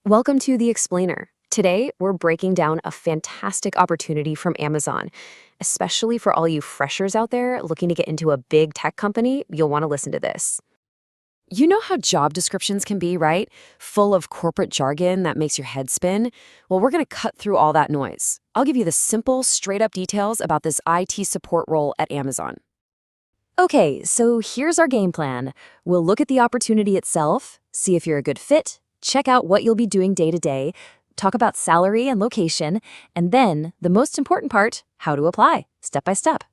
Welcome to The Explainer. Today, we're breaking down a fantastic opportunity from Amazon, especially for all you freshers out there looking to get into a big tech company. You'll want to listen to this. You know how job descriptions can be, right? Full of corporate jargon that makes your head spin? Well, we're going to cut through all that noise. I'll give you the simple, straight-up details about this IT support role at Amazon. Okay, so here's our game plan. We'll look at the opportunity itself, see if you're a good fit, check out what you'll be doing day to day, talk about salary and location, and then, the most important part, how to apply, step by step.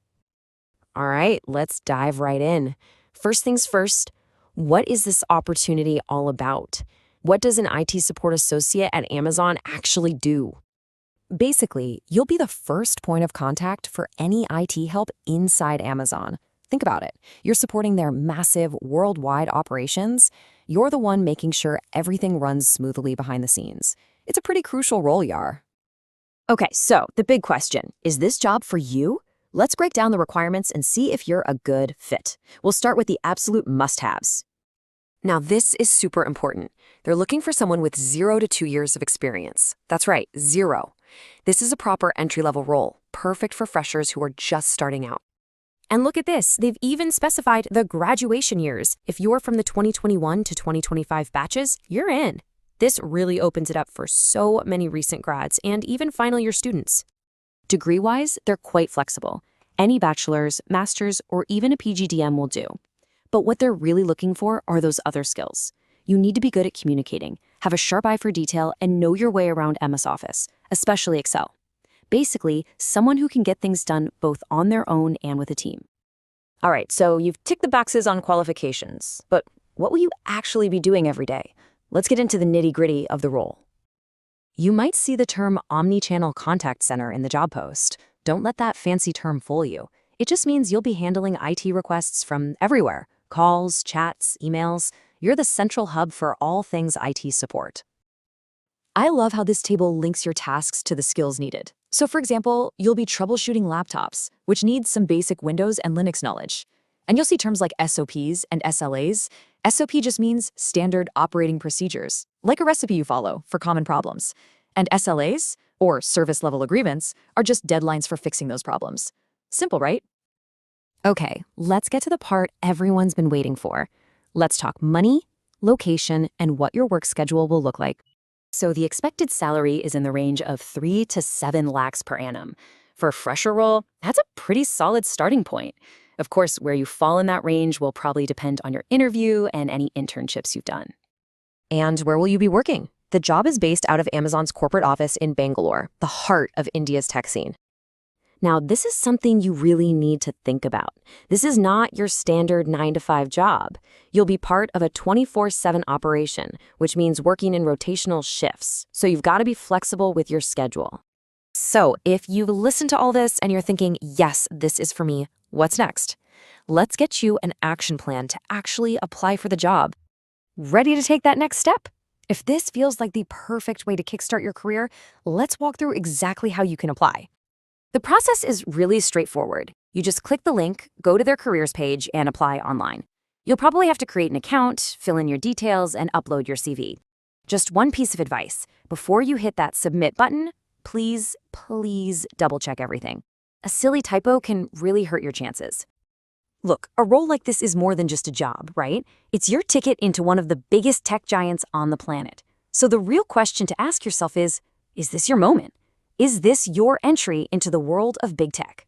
All right, let's dive right in. First things first, what is this opportunity all about? What does an IT support associate at Amazon actually do? Basically, you'll be the first point of contact for any IT help inside Amazon. Think about it. You're supporting their massive worldwide operations. You're the one making sure everything runs smoothly behind the scenes. It's a pretty crucial role, Yar. Okay, so the big question, is this job for you? Let's break down the requirements and see if you're a good fit. We'll start with the absolute must-haves. Now, this is super important. They're looking for someone with 0 to 2 years of experience. That's right, 0. This is a proper entry-level role, perfect for freshers who are just starting out. And look at this, they've even specified the graduation years. If you're from the 2021 to 2025 batches, you're in. This really opens it up for so many recent grads and even final year students. Degree-wise, they're quite flexible. Any bachelor's, master's, or even a PGDM will do. But what they're really looking for are those other skills. You need to be good at communicating, have a sharp eye for detail, and know your way around MS Office, especially Excel. Basically, someone who can get things done both on their own and with a team. All right, so you've ticked the boxes on qualifications, but what will you actually be doing every day? Let's get into the nitty-gritty of the role. You might see the term omni-channel contact center in the job post. Don't let that fancy term fool you. It just means you'll be handling IT requests from everywhere. Calls, chats, emails. You're the central hub for all things IT support. I love how this table links your tasks to the skills needed. So for example, you'll be troubleshooting laptops, which needs some basic Windows and Linux knowledge. And you'll see terms like SOPs and SLAs. SOP just means standard operating procedures, like a recipe you follow for common problems. And SLAs, or service level agreements, are just deadlines for fixing those problems. Simple, right? Okay, let's get to the part everyone's been waiting for. Let's talk money, location, and what your work schedule will look like. So the expected salary is in the range of 3 to 7 lakhs per annum. For a fresher role, that's a pretty solid starting point. Of course, where you fall in that range will probably depend on your interview and any internships you've done. And where will you be working? The job is based out of Amazon's corporate office in Bangalore, the heart of India's tech scene. Now, this is something you really need to think about. This is not your standard 9-to-5 job. You'll be part of a 24/7 operation, which means working in rotational shifts. So you've got to be flexible with your schedule. So if you've listened to all this and you're thinking, yes, this is for me, what's next? Let's get you an action plan to actually apply for the job. Ready to take that next step? If this feels like the perfect way to kickstart your career, let's walk through exactly how you can apply. The process is really straightforward. You just click the link, go to their careers page, and apply online. You'll probably have to create an account, fill in your details, and upload your CV. Just one piece of advice. Before you hit that submit button, please double-check everything. A silly typo can really hurt your chances. Look, a role like this is more than just a job, right? It's your ticket into one of the biggest tech giants on the planet. So the real question to ask yourself is this your moment? Is this your entry into the world of big tech?